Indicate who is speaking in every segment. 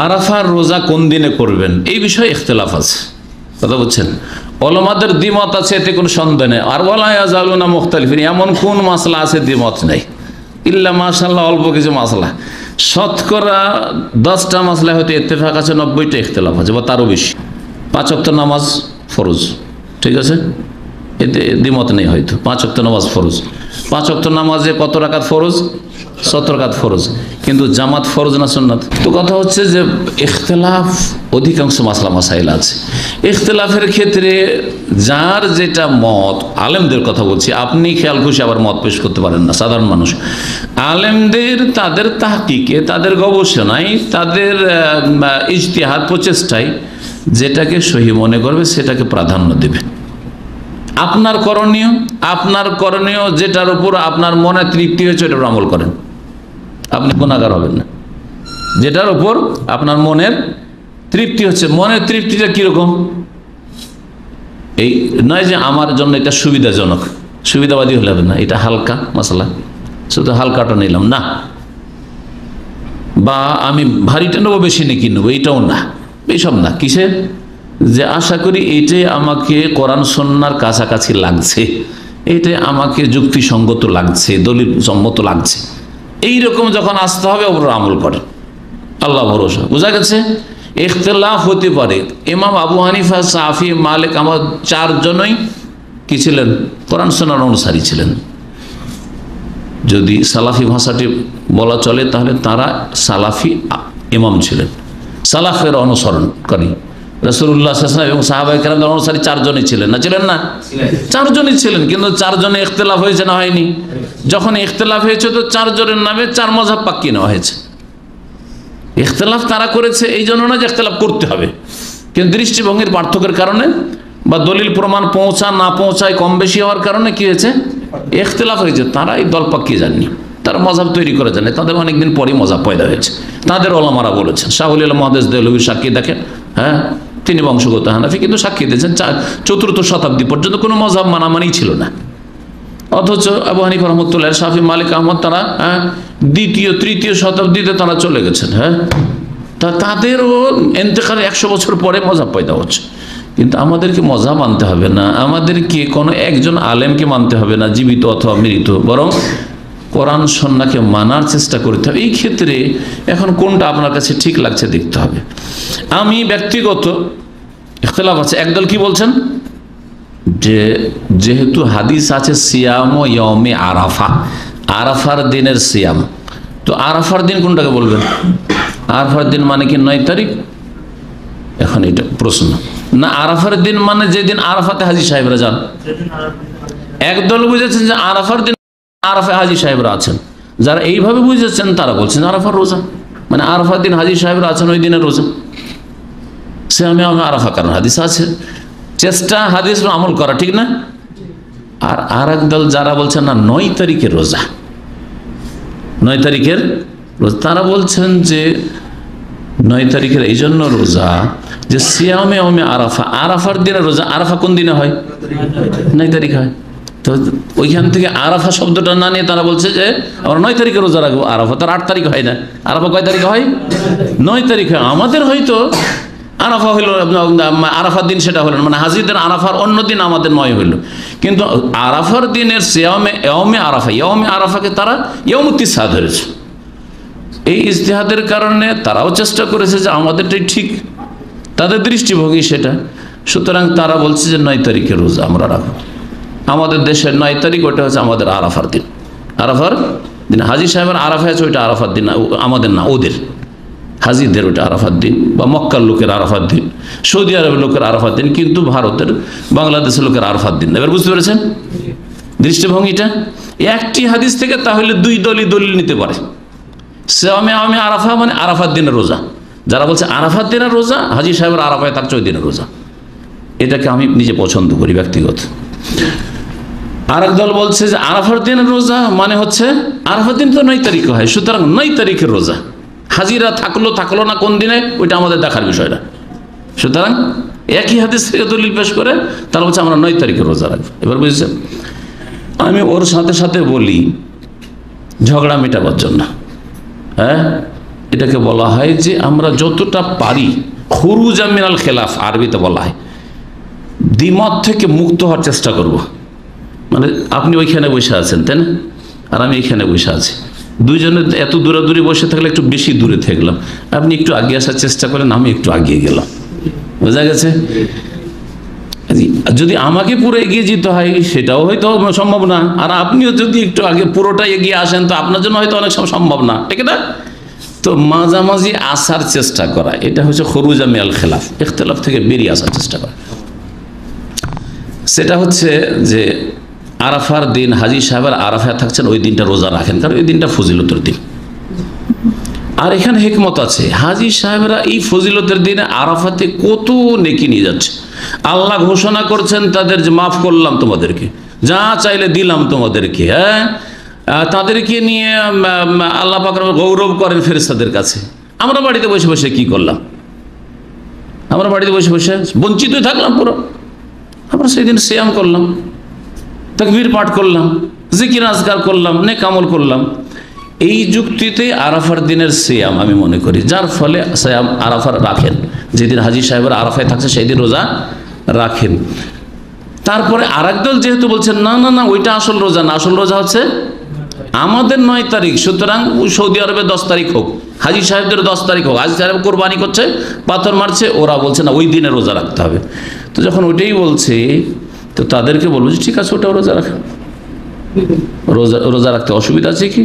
Speaker 1: আরাফার রোজা কোন দিনে করবেন এই বিষয়ে ইখতিলাফ আছে, কথা বুঝছেন। ওলামাদের দ্বিমত আছে, এতে কোনো সন্দেহ নেই। আর ওয়ালা ইয়াজালুনা মুখতালিফিন, এমন কোন মাসলা আছে দ্বিমত নেই, ইল্লা মাশাআল্লাহ অল্প কিছু মাসলা। শতকরা 10টা মাসলা হয়তো ইত্তেফাক আছে, 90টা ইখতিলাফ আছে বা তারও বেশি। 5 ওয়াক্ত নামাজ ফরজ, ঠিক আছে, এতে দ্বিমত নেই হয়তো। 5 ওয়াক্ত নামাজ ফরজ, 5 ওয়াক্ত নামাজে কত রাকাত ফরজ? 7 রাকাত ফরজ, কিন্তু জামাত ফরজ না সুন্নাত? তো কথা হচ্ছে যে ইখতিলাফ অধিকাংশ মাসলা মাসাইল আছে। ইখতিলাফের ক্ষেত্রে যার যেটা মত, আলেমদের কথা বলছি, আপনি খেয়াল খুশি আবার মত পেশ করতে পারেন না সাধারণ মানুষ। আলেমদের তাদের তাহকিকে, তাদের গবেষণায়, তাদের ইজতিহাদ প্রচেষ্টায় যেটাকে সহি মনে করবে সেটাকে প্রাধান্য দেবে। আপনার করণীয় যেটার উপর আপনার মনে তৃপ্তি হয়েছে ওটার আমল করেন, আপনি গুনাহগার হবেন না। যেটার উপর আপনার মনের তৃপ্তি হচ্ছে, মনের তৃপ্তিটা কিরকম? এই নয় যে আমার জন্য এটা সুবিধাজনক, সুবিধাবাদী হলে হবে না, এটা হালকা মশলা, শুধু হালকাটা নিলাম না, বা আমি ভারীটা নেবো বেশি নাকি নেবো, এইটাও না, এইসব না। কিসে? যে আশা করি এইটাই আমাকে কোরআন সুন্নাহর কাছাকাছি লাগছে, এইটাই আমাকে যুক্তিসঙ্গত লাগছে, দলিল সম্মত লাগছে, এইরকম যখন আসতে হবে ওপর আমল করে, আল্লাহ ভরসা। বোঝা গেছে? ইখতিলাফ হতে পারে। ইমাম আবু হানিফা, শাফি, মালিক, আমার 4 জনই কি ছিলেন? কোরআন সুন্নাহর অনুসারী ছিলেন। যদি সালাফি ভাষাটি বলা চলে তাহলে তারা সালাফি ইমাম ছিলেন, সালাফের অনুসরণকারী। রাসূলুল্লাহ সাল্লাল্লাহু আলাইহি ওয়াসাল্লাম এবং সাহাবায়ে কেরামদের অনুসারী 4 জনই ছিলেন, না ছিলেন না? 4 জনই ছিলেন, কিন্তু 4 জনে ইখতিলাফ হয়েছে না হয়নি? যখন ইখতিলাফ হয়েছে তো 4 জনের নামে 4 মাযহাব পাক্কি নেওয়া হয়েছে। ইখতিলাফ তারা করেছে এই জন্য না যে ইখতিলাফ করতে হবে, কিন্তু দৃষ্টিভঙ্গির পার্থক্যের কারণে বা দলিল প্রমাণ পৌঁছা না পৌঁছায় কম বেশি হওয়ার কারণে কি হয়েছে? ইখতিলাফ হয়েছে। তারা এই দল পাক্কি যাননি, তারা মযহাব তৈরি করে জানে, তাদের অনেকদিন পরেই মযহাব পয়দা হয়েছে। তাদের ওলামারা বলেছেন, শাহুল আলম মুহাদ্দিস দেহলভীর সাক্ষী দেখেন, হ্যাঁ, তিনি বংশগত হানাফি, কিন্তু সাক্ষী দিয়েছেন 4th শতাব্দী পর্যন্ত কোনো মযহাব মানামানি ছিল না। অথচ আবু হানিফা রহমতুল্লাহ, শাফি, মালিক, আহমদ তারা 2য় 3য় শতাব্দীতে তারা চলে গেছেন। হ্যাঁ, তাদেরও ইন্তেকালের 100 বছর পরে মযহাব পয়দা হচ্ছে। কিন্তু আমাদেরকে মযহাব মানতে হবে না, আমাদেরকে কোনো একজন আলেমকে মানতে হবে না, জীবিত অথবা মৃত, বরং কোরআন সুন্নাহকে মানার চেষ্টা করতে হবে। এই ক্ষেত্রে এখন কোনটা আপনার কাছে ঠিক লাগছে দেখতে হবে। আমি ব্যক্তিগত ইখতিলাফ আছে। একদল কি বলছেন যে যেহেতু হাদিস আছে সিয়াম ও ইয়াউমে আরাফা, আরাফার দিনের সিয়াম, তো আরাফার দিন কোনটাকে বলবেন? আরাফার দিন মানে কি 9 তারিখ? এখন এটা প্রশ্ন না, আরাফার দিন মানে যেদিন আরাফাতে হাজী সাহেবরা যান। একদল বুঝেছেন যে আরাফার দিন আরাফায় হাজী সাহেবরা আছেন। যারা এইভাবে বুঝেছেন তারা বলছেন আরাফার রোজা মানে আরাফার দিন হাজী সাহেবরা আছেন, ওই দিনের রোজা। সে আমি আরাফা, কারণ হাদিস আছে, চেষ্টা হাদিস আমল করা, ঠিক না? আর একদল যারা বলছেন না 9 তারিখের রোজা, 9 তারিখের রোজা, তারা বলছেন যে 9 তারিখের এই জন্য রোজা যে সিয়ামে ওমে আরাফা, আরাফার দিনে রোজা। আরাফা কোন দিনে হয়? 9 তারিখ হয়। তো ওইখান থেকে আরাফা শব্দটা না নিয়ে তারা বলছে যে আমরা 9 তারিখে রোজা রাখবো। আরাফা তার 8 তারিখ হয় না, আরাফা কয় তারিখে হয়? 9 তারিখ হয়। আমাদের হয়তো আরাফা হইল, আরাফার দিন সেটা হলো, মানে হাজিদের আরাফার অন্য দিন আমাদের 9 হইল, কিন্তু আরাফার দিনের সিয়ামে ইয়াউমে আরাফা, ইয়াউমে আরাফাকে তারা ইয়াউমুত তিসা ধরেছে। এই ইজতিহাদের কারণে তারাও চেষ্টা করেছে যে আমাদেরটাই ঠিক, তাদের দৃষ্টিভঙ্গি সেটা। সুতরাং তারা বলছে যে 9 তারিখের রোজা আমরা রাখবো। আমাদের দেশের 9 তারিখ, ওটা হচ্ছে আমাদের আরাফার দিন। আরাফার দিন হাজী সাহেবের আরাফা আছে, ওইটা আরাফার দিন, আমাদের না, ওদের হাজিদের ওইটা আরাফার দিন, বা মক্কার লোকের আরাফার দিন, সৌদি আরবের লোকের আরাফার দিন, কিন্তু ভারতের, বাংলাদেশের লোকের আরাফার দিন। এবার বুঝতে পেরেছেন দৃষ্টিভঙ্গিটা? একটি হাদিস থেকে তাহলে 2 দলই দলিল নিতে পারে। সিয়ামে ইয়াউমে আরাফা মানে আরাফার দিনের রোজা। যারা বলছে আরাফার দিনের রোজা, হাজী সাহেবের আরাফায় থাকছে ওই দিনের রোজা, এটাকে আমি নিজে পছন্দ করি ব্যক্তিগত। আর এক দল বলছে যে আরাফার দিনের রোজা মানে হচ্ছে আরাফার দিন তো 9 তারিখে হয়, সুতরাং 9 তারিখের রোজা। হাজিরা থাকলো না কোন দিনে, ওইটা আমাদের দেখার বিষয় না। সুতরাং একই হাদিস থেকে দলিল পেশ করে তারা বলছে আমরা 9 তারিখে রোজা রাখবো। এবার বুঝেছেন? আমি ওর সাথে সাথে বলি ঝগড়া মেটাবার জন্য, হ্যাঁ, এটাকে বলা হয় যে আমরা যতটা পারি খুরুজা মিনাল খেলাফ, আরবিতে বলা হয় দ্বিমত থেকে মুক্ত হওয়ার চেষ্টা করব। মানে আপনি ওইখানে বসে আছেন, তাই না, আর আমি এইখানে বসে আছি, দুইজনে এত দূরাদূরি বসে থাকলে একটু বেশি দূরে থাকলাম, আপনি একটু আগে আসার চেষ্টা করেন, আমি একটু আগিয়ে গেলাম, বোঝা গেছে? যদি আমাকে পুরো এগিয়ে যেতে হয় সেটাও হয়তো সম্ভব না, আর আপনিও যদি একটু আগে পুরোটা এগিয়ে আসেন তো আপনার জন্য হয়তো অনেক সময় সম্ভব না, ঠিক না? তো মাঝামাঝি আসার চেষ্টা করা, এটা হচ্ছে খুরুজা মিনাল খেলাফ, ইখতিলাফ থেকে বেরিয়ে আসার চেষ্টা করা। সেটা হচ্ছে যে আরাফার দিন হাজী সাহেবের আরাফায় থাকছেন, ওই দিনটা রোজা রাখেন, কারণ ওই দিনটা ফজিলতের দিন। আর এখানে হিকমত আছে, হাজী সাহেবরা এই ফজিলতের দিনে আরাফাতে কত নেকি নিয়ে যাচ্ছে। আল্লাহ ঘোষণা করছেন তাদের যে মাফ করলাম তোমাদেরকে, যা চাইলে দিলাম তোমাদেরকে, হ্যাঁ, তাদেরকে নিয়ে আল্লাহ পাক গৌরব করেন ফেরেশতাদের কাছে। আমরা বাড়িতে বসে বসে কি করলাম? আমরা বাড়িতে বসে বসে বঞ্চিতই থাকলাম পুরো। আমরা সেদিন সিয়াম করলাম, তাকবীর পাঠ করলাম, জিকির আজকার করলাম, নেক আমল করলাম। এই যুক্তিতে আরাফার দিনের সিয়াম আমি মনে করি, যার ফলে সিয়াম আরাফার রাখেন, যেদিন হাজী সাহেবের আরাফায় থাকছে সেই দিন রোজা রাখেন। তারপরে আরেক দল যেহেতু বলছেন না না না ওইটা আসল রোজা না, আসল রোজা হচ্ছে আমাদের 9 তারিখ, সুতরাং সৌদি আরবে 10 তারিখ হোক, হাজী সাহেবদের 10 তারিখ হোক, হাজী সাহেব কোরবানি করছে, পাথর মারছে, ওরা বলছে না ওই দিনে রোজা রাখতে হবে। তো যখন ওইটাই বলছে তো তাদেরকে বলবো যে ঠিক আছে ওটাও রোজা রাখেন, রোজা রাখতে অসুবিধা আছে কি?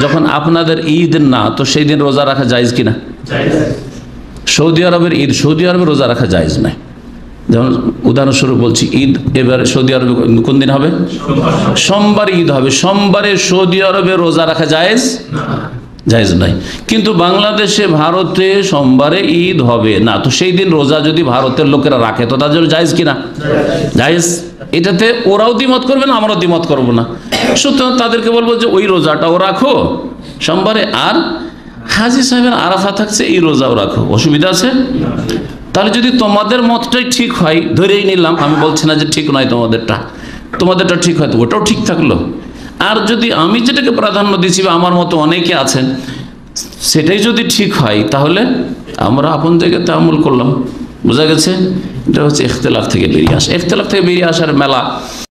Speaker 1: যখন আপনাদের ঈদ না তো সেই দিন রোজা রাখা জায়েজ কিনা? সৌদি আরবের ঈদ, সৌদি আরবে রোজা রাখা জায়েজ নাই। যেমন উদাহরণস্বরূপ বলছি, ঈদ এবার সৌদি আরবে কোন দিন হবে? সোমবার ঈদ হবে, সোমবারে সৌদি আরবে রোজা রাখা জায়েজ জায়েজ নাই। কিন্তু বাংলাদেশে ভারতে সোমবারে ঈদ হবে না, তো সেই দিন রোজা যদি ভারতের লোকেরা রাখে তো তার জন্য জায়েজ কিনা? জায়েজ। এটাতে ওরাও দ্বিমত করবে না, আমরাও দ্বিমত করবো না। সুতরাং তাদেরকে বলবো যে ওই রোজাটাও রাখো সোমবারে, আর হাজী সাহেবের আরাফা থাকছে এই রোজাও রাখো, অসুবিধা আছে? তাহলে যদি তোমাদের মতটাই ঠিক হয়, ধরেই নিলাম, আমি বলছি না যে ঠিক নয় তোমাদেরটা ঠিক হয়, তো ওটাও ঠিক থাকলো। আর যদি আমি যেটাকে প্রাধান্য দিচ্ছি বা আমার মতো অনেকে আছেন সেটাই যদি ঠিক হয়, তাহলে আমরা আপন জায়গাতে আমল করলাম, বোঝা গেছে? এটা হচ্ছে ইখতিলাফ থেকে বেরিয়ে আসা। ইখতিলাফ থেকে বেরিয়ে আসার মেলা